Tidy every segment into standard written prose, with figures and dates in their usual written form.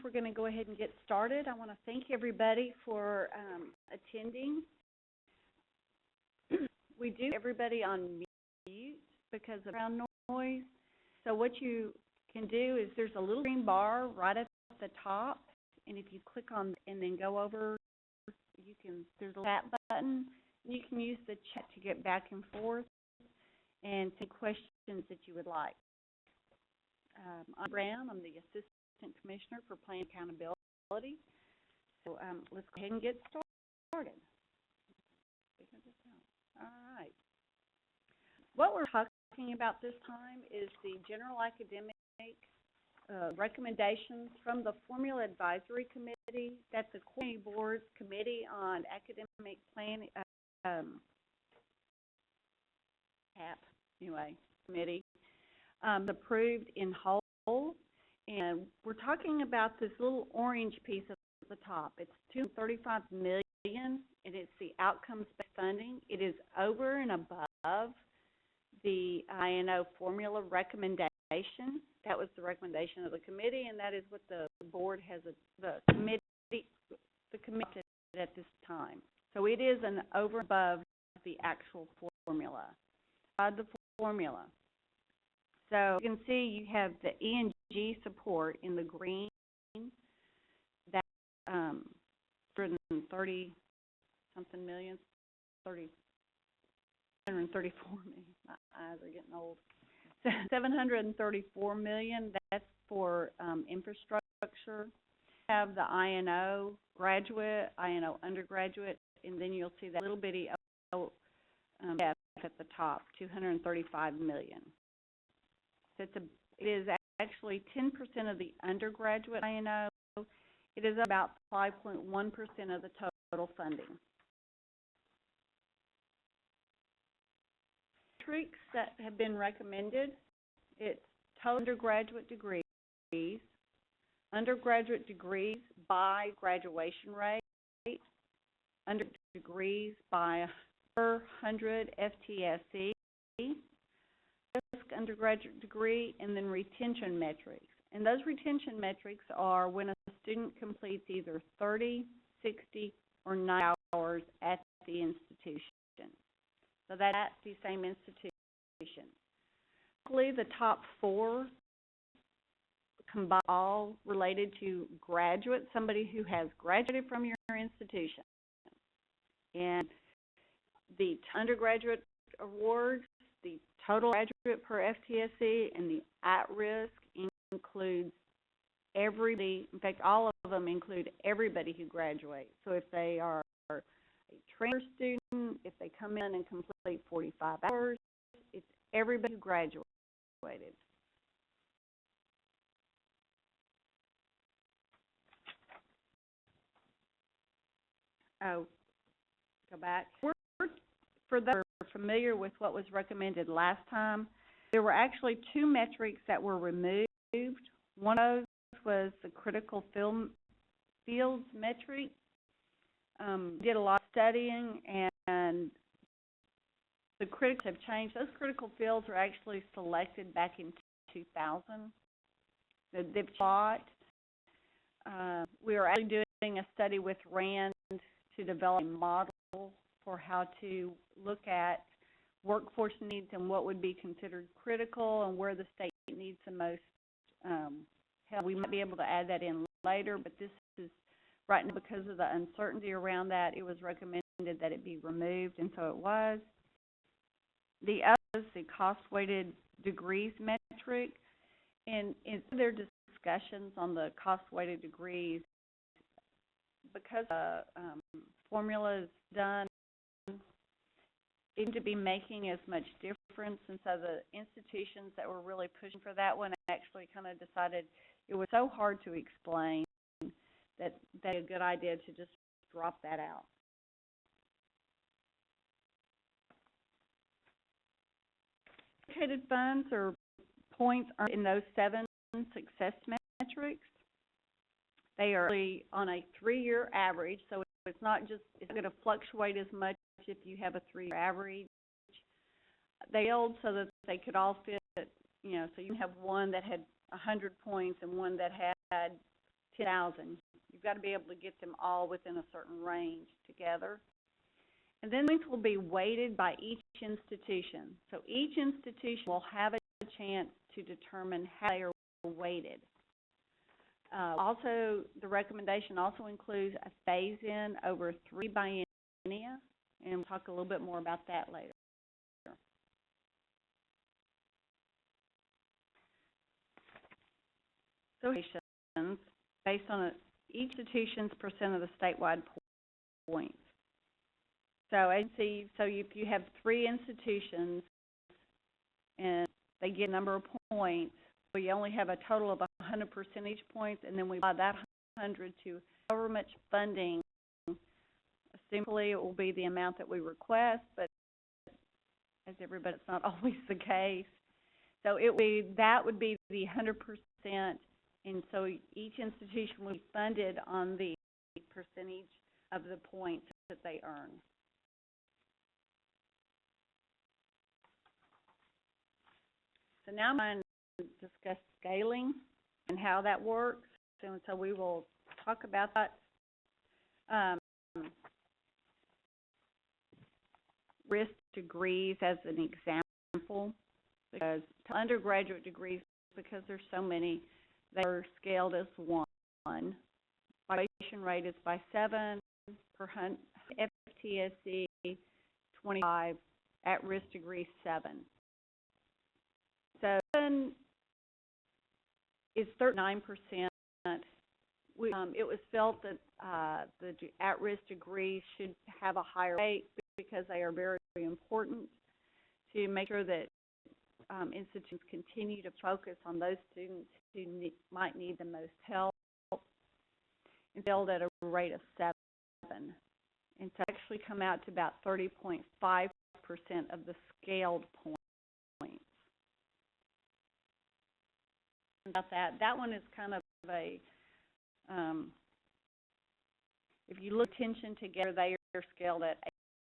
we're going to go ahead and get started. I want to thank everybody for attending. We do everybody on mute because of background noise. So what you can do is there's a little green bar right at the top, and if you click on and then go over, there's a chat button. You can use the chat to get back and forth and take questions that you would like. I'm Brown. I'm the Assistant Commissioner for Plan Accountability. So let's go ahead and get started. All right. What we're talking about this time is the general academic recommendations from the Formula Advisory Committee. That's the Coordinating Board's Committee on Academic Planning, committee, approved in whole. And we're talking about this little orange piece at the top. It's $235 million, and it's the outcomes-based funding. It is over and above the INO formula recommendation. That was the recommendation of the committee, and that is what the board has, the committee at this time. So it is an over and above the actual formula. The formula. So you can see you have the E&G support in the green. That's 130-something million, 734 million. My eyes are getting old. 734 million. That's for infrastructure. You have the INO graduate, INO undergraduate, and then you'll see that little bitty at the top, 235 million. So it is actually 10% of the undergraduate INO. It is about 5.1% of the total funding. Metrics that have been recommended, it's total undergraduate degrees by graduation rate, undergraduate degrees by per 100 FTSE, undergraduate degree, and then retention metrics. And those retention metrics are when a student completes either 30, 60, or 90 hours at the institution. So that's at the same institution. Hopefully the top four combine all related to graduate, somebody who has graduated from your institution. And the undergraduate awards, the total graduate per FTSE, and the at-risk includes everybody. In fact, all of them include everybody who graduates. So if they are a trainer student, if they come in and complete 45 hours, it's everybody who graduated. Oh, go back. For those who are familiar with what was recommended last time, there were actually two metrics that were removed. One of those was the critical fields metric. Did a lot of studying, and the critics have changed. Those critical fields were actually selected back in 2000. They've taught. We are actually doing a study with RAND to develop a model for how to look at workforce needs and what would be considered critical and where the state needs the most help. We might be able to add that in later, but this is right now, because of the uncertainty around that, it was recommended that it be removed, and so it was. The other is the cost-weighted degrees metric, and in their discussions on the cost-weighted degrees, because the formula is done, it seemed to be making as much difference, and so the institutions that were really pushing for that one actually kind of decided it was so hard to explain that a good idea to just drop that out. Allocated funds or points earned in those 7 success metrics. They are really on a 3-year average, so it's not going to fluctuate as much if you have a 3-year average. They build so that they could all fit, so you have one that had 100 points and one that had 10,000. You've got to be able to get them all within a certain range together. And then points will be weighted by each institution. So each institution will have a chance to determine how they are weighted. Also, the recommendation also includes a phase-in over 3 biennia, and we'll talk a little bit more about that later. So, based on each institution's percent of the statewide points. So, if you have 3 institutions and they get a number of points, we only have a total of 100 percentage points, and then we apply that 100 to however much funding. Simply, it will be the amount that we request, but as everybody, it's not always the case. So that would be the 100%, and so each institution will be funded on the percentage of the points that they earn. So now I'm going to discuss scaling and how that works. And so we will talk about that. Risk degrees as an example, because undergraduate degrees, because there's so many, they are scaled as 1. Graduation rate is by 7 per FTSE 25, at-risk degree 7. So 7 is 39%. It was felt that the at-risk degrees should have a higher rate because they are very, very important to make sure that institutions continue to focus on those students who might need the most help, and filled at a rate of 7. And so actually come out to about 30.5% of the scaled points. About that one is kind of a, if you look attention together, they are scaled at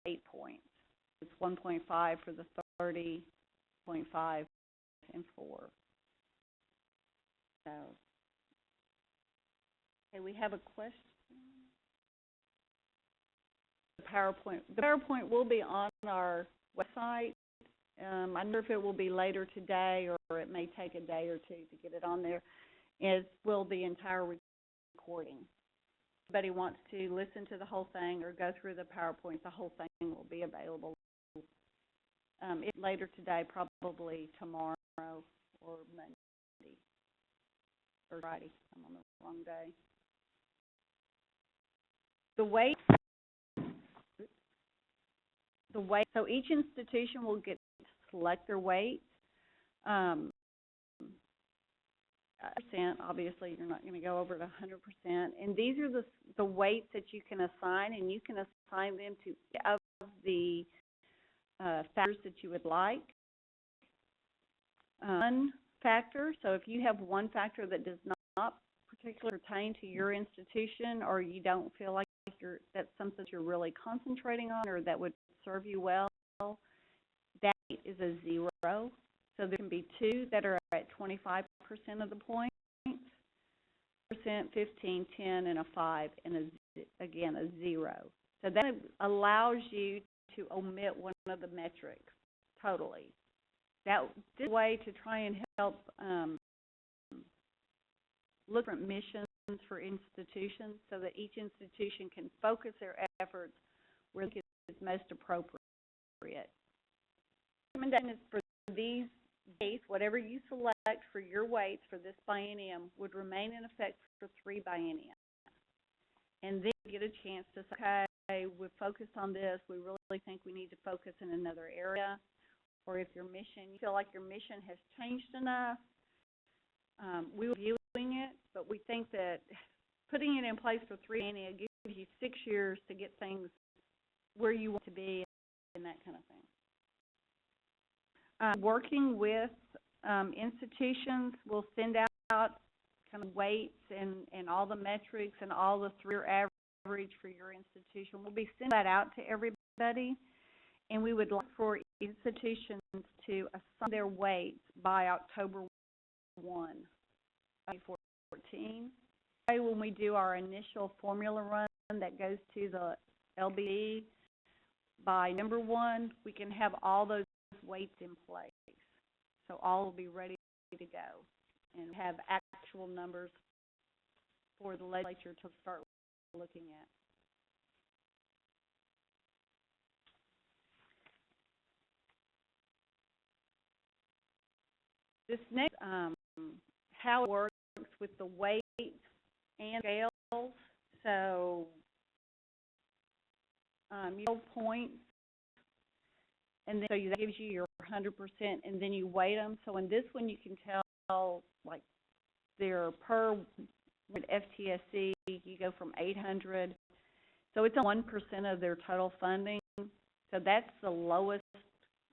8 points. It's 1.5 for the 30, 0.5, and 4. So, okay, we have a question. The PowerPoint will be on our website. I wonder if it will be later today, or it may take a day or 2 to get it on there, as will the entire recording. If anybody wants to listen to the whole thing or go through the PowerPoint, the whole thing will be available later today, probably tomorrow or Monday or Friday. I'm on the wrong day. The weight, so each institution will get to select their weights. Obviously, you're not going to go over it 100%. And these are the weights that you can assign, and you can assign them to of the factors that you would like. One factor, so if you have one factor that does not particularly pertain to your institution, or you don't feel like that's something that you're really concentrating on or that would serve you well, that is a 0. So there can be 2 that are at 25% of the points, 15, 10, and a 5, and again a 0. So that allows you to omit one of the metrics totally. This is a way to try and help look at missions for institutions so that each institution can focus their efforts where it is most appropriate. The recommendation is for these weights, whatever you select for your weights for this biennium would remain in effect for 3 biennia. And then you get a chance to say, okay, we've focused on this, we really think we need to focus in another area. Or if your mission, you feel like your mission has changed enough, we will be reviewing it, but we think that putting it in place for 3 biennia gives you 6 years to get things where you want to be and that kind of thing. Working with institutions, we'll send out kind of weights and all the metrics and all the 3-year average for your institution. We'll be sending that out to everybody, and we would like for institutions to assign their weights by October 1, 2014. when we do our initial formula run that goes to the LBE, by number 1, we can have all those weights in place. So all will be ready to go and have actual numbers for the legislature to start looking at. This next, how it works with the weight and scales. So, you know, points, and then so that gives you your 100%, and then you weight them. So in this one, you can tell, like, their per FTSC, you go from 800. So it's 1% of their total funding. So that's the lowest,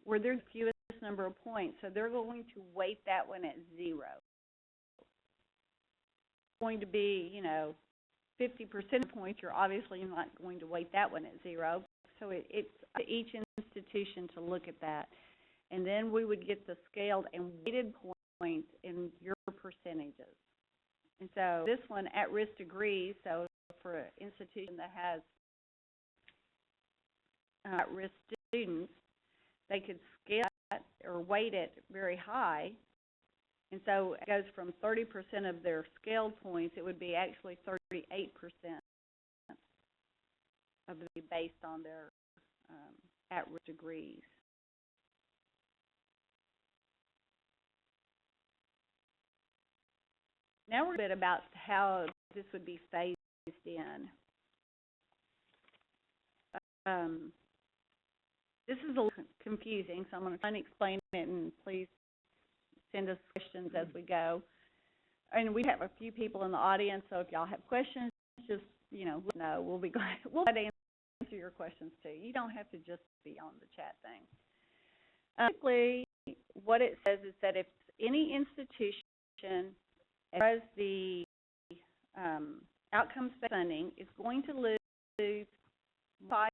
where there's the fewest number of points. So they're going to weight that one at 0. It's going to be, you know, 50% points, you're obviously not going to weight that one at 0. So it's each institution to look at that. And then we would get the scaled and weighted points in your percentages. And so this one, at-risk degrees, so for an institution that has at-risk students, they could scale that or weight it very high. And so it goes from 30% of their scaled points, it would be actually 38% of the based on their at-risk degrees. Now we're a bit about how this would be phased in. This is a little confusing, so I'm going to try and explain it, and please send us questions as we go. And we have a few people in the audience, so if y'all have questions, just, you know, let us know. We'll be glad to answer your questions too. You don't have to just be on the chat thing. Basically, what it says is that if any institution, as far as the outcomes-based funding, is going to lose 5%,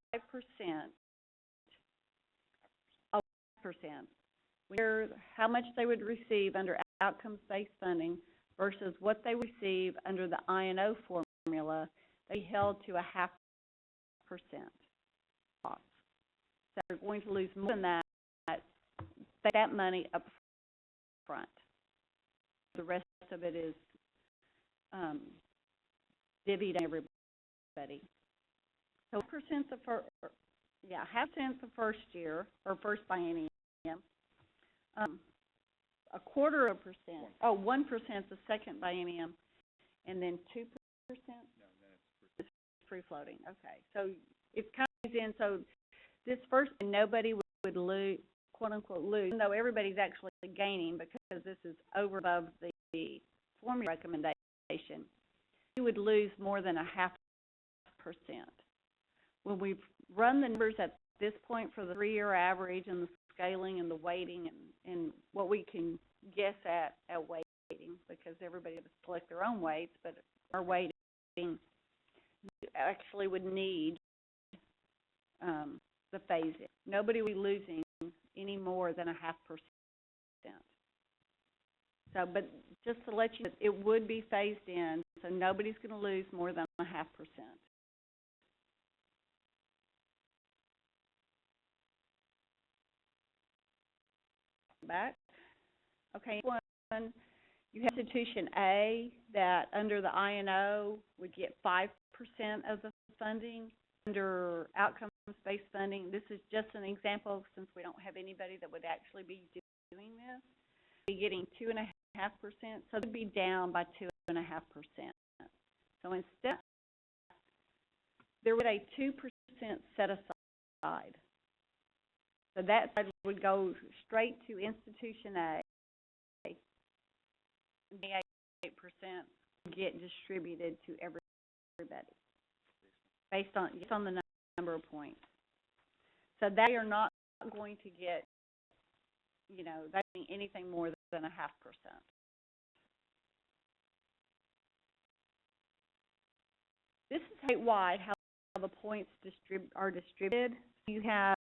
how much they would receive under outcomes-based funding versus what they receive under the I&O formula, they held to 0.5% cost. So they're going to lose more than that money up front. The rest of it is divvied to everybody. So 0.5% the first year or first biennium. 0.25%. 1% the second biennium, and then 2%. Is free floating. Okay, so it comes in. So this first, nobody would lose, quote unquote, lose, even though everybody's actually gaining because this is over above the formula recommendation. You would lose more than 0.5%. When we've run the numbers at this point for the 3-year average and the scaling and the weighting and what we can guess at weighting, because everybody would select their own weights, but our weighting actually would need the phase-in. Nobody would be losing any more than 0.5%. So, but just to let you know, it would be phased in, so nobody's going to lose more than 0.5%. Back. Okay, one, you have institution A that under the I&O would get 5% of the funding. Under outcomes-based funding, this is just an example since we don't have anybody that would actually be doing this. Be getting 2.5%, so it would be down by 2.5%. So instead, there would be a 2% set aside. So that would go straight to institution A. 8% get distributed to everybody based on the number of points. So they are not going to get, you know, anything more than 0.5%. This is statewide how the points are distributed. You have,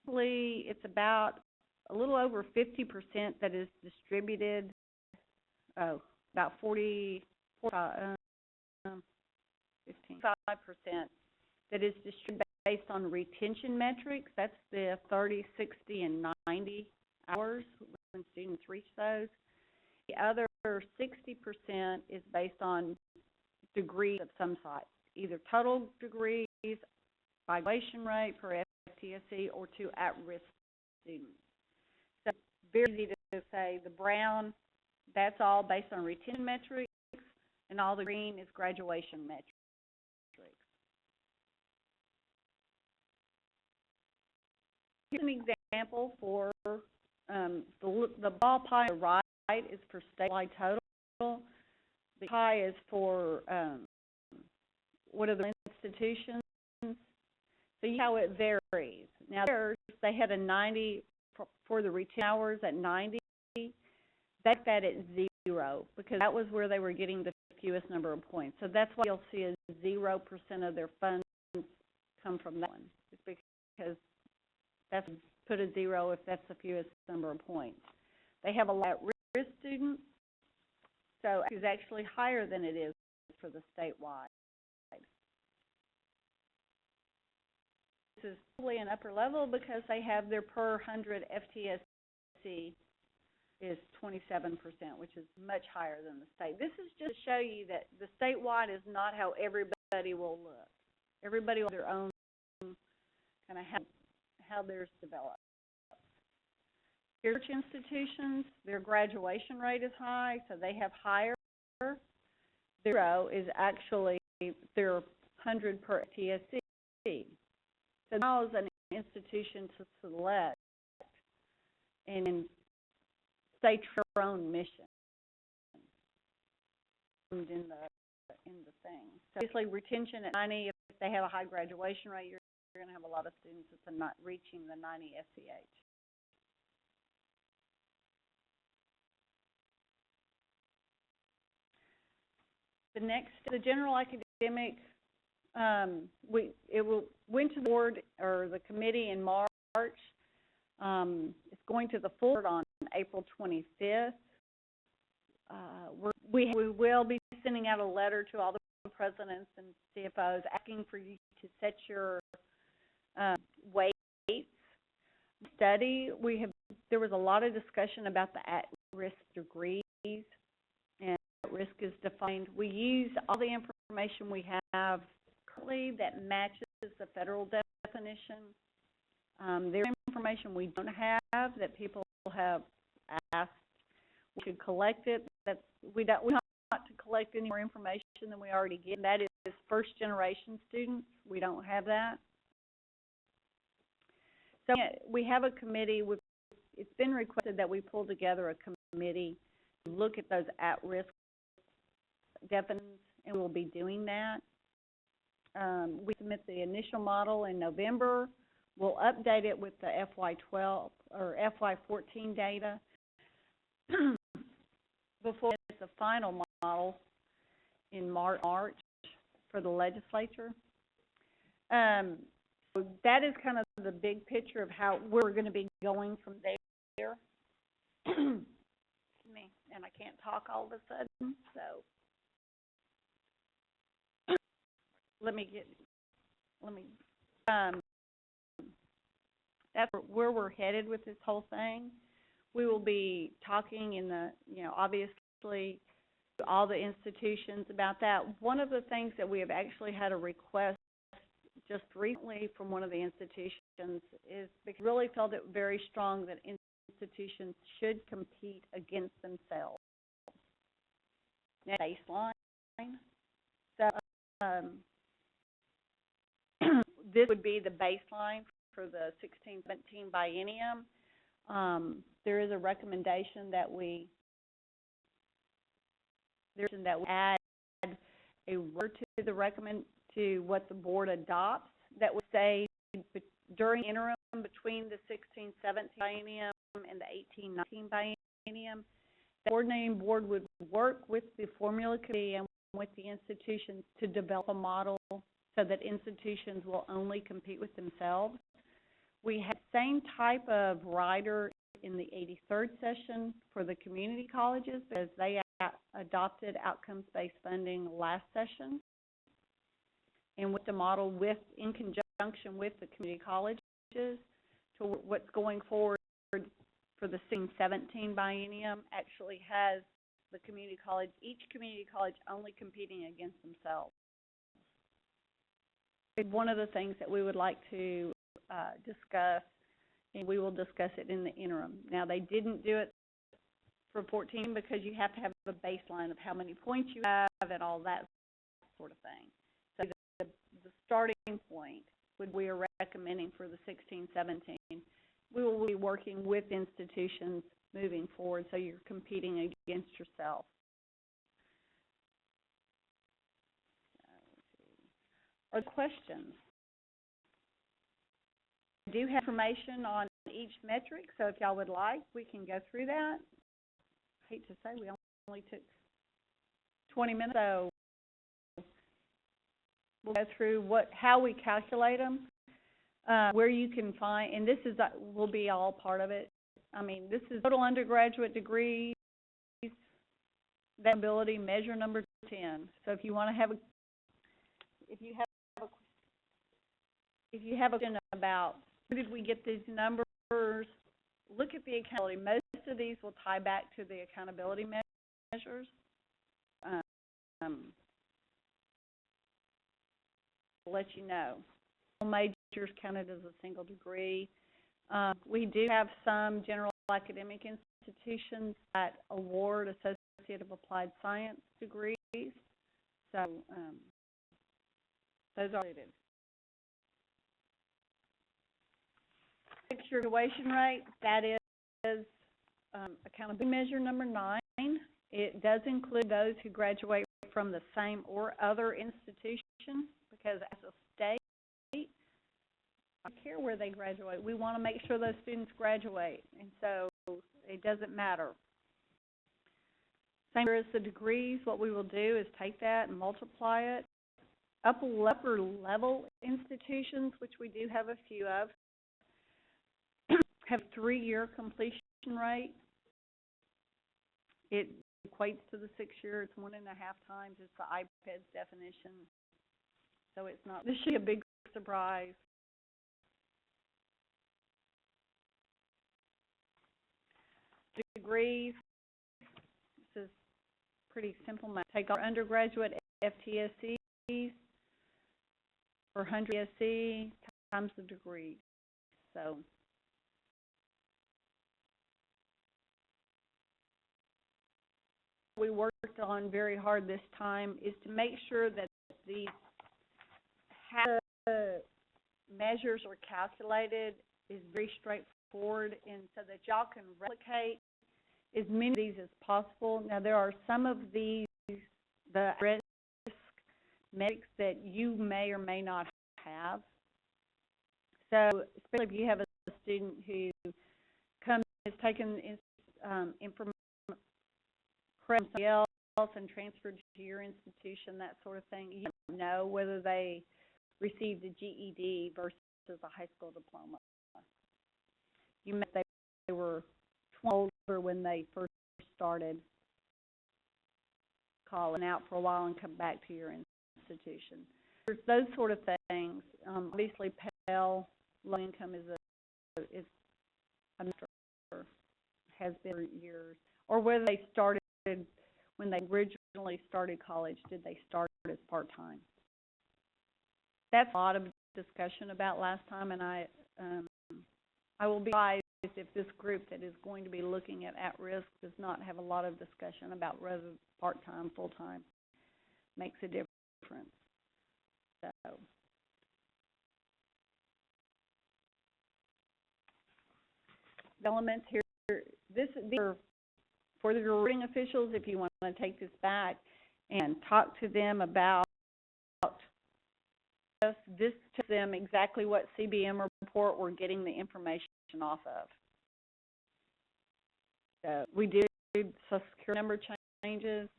it's about a little over 50% that is distributed. About 40% 15% that is distributed based on retention metrics. That's the 30, 60, and 90 hours when students reach those. The other 60% is based on degrees of some sort, either total degrees, by graduation rate per FTSE, or to at-risk students. So very easy to say the brown, that's all based on retention metrics, and all the green is graduation metrics. Here's an example for the ball pie on the right is for statewide total. The pie is for what are the institutions. So you see how it varies. Now they had a 90 for the retention hours at 90. That's that at 0 because that was where they were getting the fewest number of points. So that's why you'll see a 0% of their funds come from that one. It's because that's put a 0 if that's the fewest number of points. They have a lot of at-risk students, so it's actually higher than it is for the statewide. This is probably an upper level because they have their per 100 FTSE is 27%, which is much higher than the state. This is just to show you that the statewide is not how everybody will look. Everybody will have their own kind of how theirs develop. Research institutions, their graduation rate is high, so they have higher. 0 is actually their 100 per FTSE. So now is an institution to select and stay true to their own mission in the thing. So basically, retention at 90, if they have a high graduation rate, you're going to have a lot of students that are not reaching the 90 SEH. The next, the general academic, went to the board or the committee in March. It's going to the full board on April 25th. We will be sending out a letter to all the presidents and CFOs asking for you to set your weights. Study, there was a lot of discussion about the at-risk degrees, and at-risk is defined. We use all the information we have currently that matches the federal definition. There's information we don't have that people have asked. We should collect it. We don't want to collect any more information than we already get. And that is first-generation students. We don't have that. So we have a committee. It's been requested that we pull together a committee to look at those at-risk definitions, and we'll be doing that. We submit the initial model in November. We'll update it with the FY12 or FY14 data before it's the final model in March for the legislature. So that is kind of the big picture of how we're going to be going from there. Excuse me, and I can't talk all of a sudden, so that's where we're headed with this whole thing. We will be talking in the, obviously to all the institutions about that. One of the things that we have actually had a request just recently from one of the institutions is because we really felt it very strong that institutions should compete against themselves. Baseline. So this would be the baseline for the 16-17 biennium. There is a recommendation that we add a word to what the board adopts that would say during interim between the 16-17 biennium and the 18-19 biennium, the coordinating board would work with the formula committee and with the institutions to develop a model so that institutions will only compete with themselves. We have the same type of rider in the 83rd session for the community colleges because they adopted outcomes-based funding last session, and with the model in conjunction with the community colleges to what's going forward for the 16-17 biennium actually has the each community college only competing against themselves. One of the things that we would like to discuss, and we will discuss it in the interim. Now, they didn't do it for 14 because you have to have a baseline of how many points you have and all that sort of thing. So the starting point we are recommending for the 16-17. We will be working with institutions moving forward, so you're competing against yourself. Are there questions? I do have information on each metric, so if y'all would like, we can go through that. I hate to say we only took 20 minutes, so we'll go through how we calculate them, where you can find, and this will be all part of it. I mean, this is total undergraduate degrees, that ability measure number 10. So if you want to have if you have a question about where did we get these numbers, look at the accountability. Most of these will tie back to the accountability measures. I'll let you know. Majors counted as a single degree. We do have some general academic institutions that award Associate of Applied Science degrees. So those are included. Six-year graduation rate, that is accountability measure number 9. It does include those who graduate from the same or other institution, because as a state, I don't care where they graduate. We want to make sure those students graduate, and so it doesn't matter. Same as the degrees, what we will do is take that and multiply it. Upper level institutions, which we do have a few of, have 3-year completion rate. It equates to the 6-year. It's 1.5 times. It's the IPED's definition. So it's not, this should be a big surprise. Degrees, this is pretty simple math. Take our undergraduate FTSEs for 100 FTSE times the degree. So what we worked on very hard this time is to make sure that these how the measures are calculated is very straightforward, and so that y'all can replicate as many of these as possible. Now, there are some of these, the risk metrics that you may or may not have. So, especially if you have a student who has taken information from somebody else and transferred to your institution, that sort of thing, you don't know whether they received a GED versus a high school diploma. You may think they were 12 when they first started calling out for a while and come back to your institution. There's those sort of things. Obviously, Pell low income is a matter, has been for years, or whether they started when they originally started college. Did they start as part-time? That's a lot of discussion about last time, and I will be surprised if this group that is going to be looking at risk does not have a lot of discussion about whether part-time, full-time makes a difference. So, elements here. These are for the rewarding officials. If you want to take this back and talk to them about this, to them exactly what CBM report we're getting the information off of. We did Social Security number changes.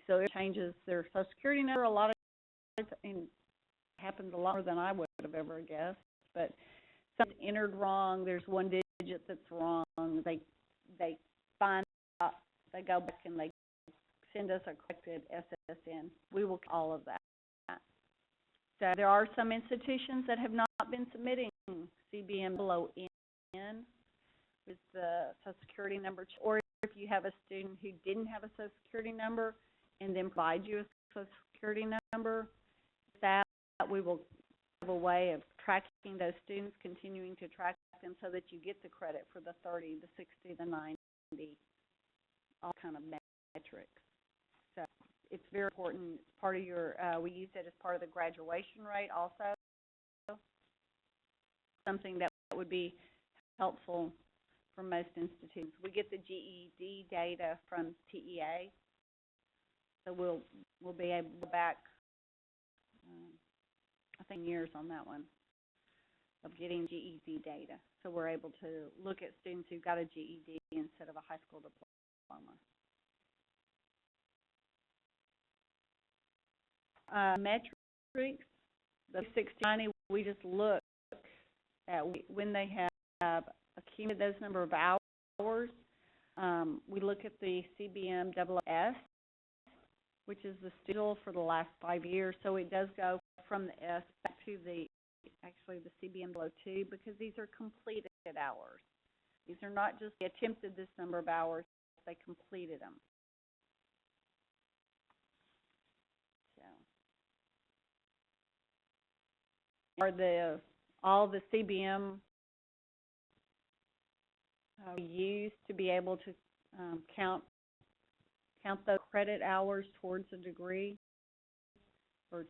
So it changes their Social Security number a lot of, and it happens a lot more than I would have ever guessed. But something's entered wrong. There's one digit that's wrong. They find out they go back and they send us a corrected SSN. We will get all of that. So there are some institutions that have not been submitting CBM below N with the Social Security number, or if you have a student who didn't have a Social Security number and then provide you a Social Security number, that we will have a way of tracking those students, continuing to track them so that you get the credit for the 30, the 60, the 90, all kind of metrics. So it's very important. It's part of your, we use it as part of the graduation rate also. Something that would be helpful for most institutions. We get the GED data from TEA, so we'll be able to go back, I think, years on that one of getting GED data. So we're able to look at students who got a GED instead of a high school diploma. Metrics, the 60/90, we just look at when they have accumulated those number of hours. We look at the CBM SSS, which is the schedule for the last 5 years. So it does go from the S back to the CBM 2, because these are completed hours. These are not just they attempted this number of hours, they completed them. Are all the CBM used to be able to count those credit hours towards a degree, or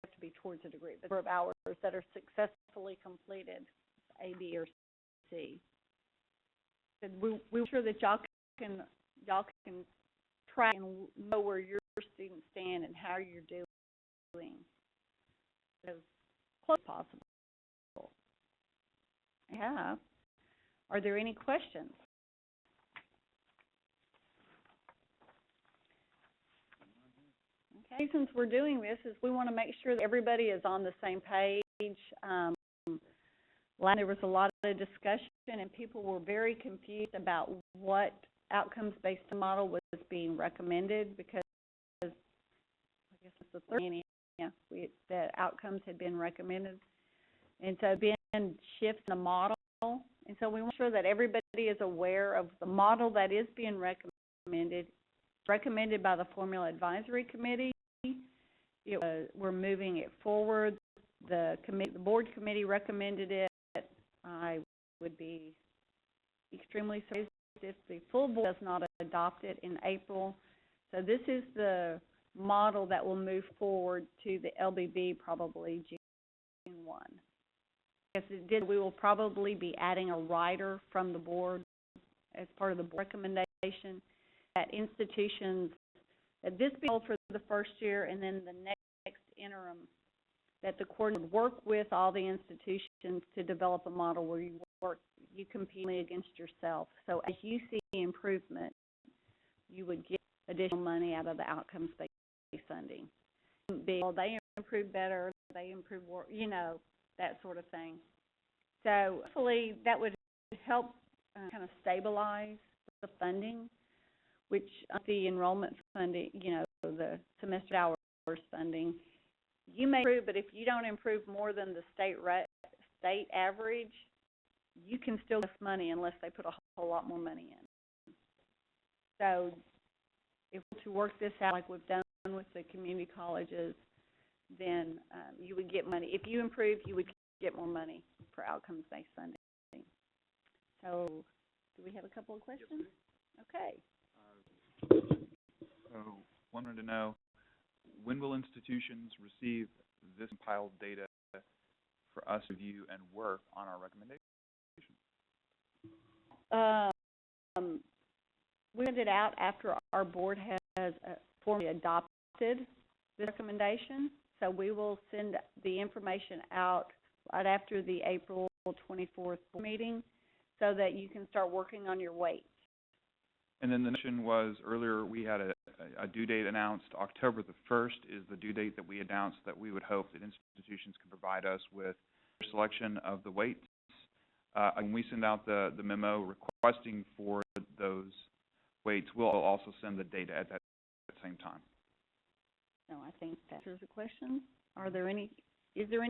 have to be towards a degree, the number of hours that are successfully completed, A, B, or C. And we're sure that y'all can track and know where your students stand and how you're doing as close as possible. Yeah. Are there any questions? Okay, since we're doing this, is we want to make sure that everybody is on the same page. There was a lot of discussion, and people were very confused about what outcomes-based model was being recommended, because I guess it's the third that outcomes had been recommended, and so been shifts in the model. And so we want to make sure that everybody is aware of the model that is being recommended by the Formula Advisory Committee. We're moving it forward. The board committee recommended it. I would be extremely surprised if the full board does not adopt it in April. So this is the model that will move forward to the LBB probably June 1. As it did, we will probably be adding a rider from the board as part of the board recommendation that institutions, that this be held for the first year, and then the next interim, that the coordinator would work with all the institutions to develop a model where you compete against yourself. So as you see improvement, you would get additional money out of the outcomes-based funding. They improve better, they improve work, that sort of thing. So hopefully that would help kind of stabilize the funding, which the enrollment funding, the semester hours funding, you may improve, but if you don't improve more than the state average, you can still get money unless they put a whole lot more money in. So if to work this out like we've done with the community colleges, then you would get money. If you improve, you would get more money for outcomes-based funding. So, do we have a couple of questions? Okay. So, wanted to know, when will institutions receive this compiled data for us to view and work on our recommendation? We send it out after our board has formally adopted this recommendation. So we will send the information out right after the April 24th meeting so that you can start working on your weights. And then the notion was, earlier we had a due date announced. October the 1st is the due date that we announced that we would hope that institutions could provide us with their selection of the weights. When we send out the memo requesting for those weights, we'll also send the data at that same time. No, I think that answers the question. Is there any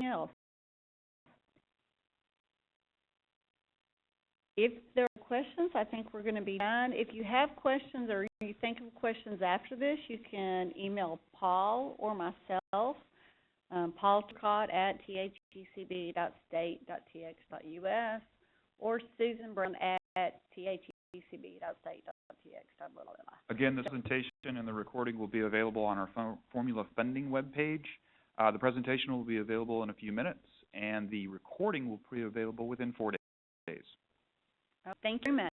else? If there are questions, I think we're going to be done. If you have questions or you think of questions after this, you can email Paul or myself, Paul Turcotte at thecb.state.tx.us or Susan Brown at thecb.state.tx.blah. Again, this presentation and the recording will be available on our formula funding webpage. The presentation will be available in a few minutes, and the recording will be available within 4 days. Thank you very much.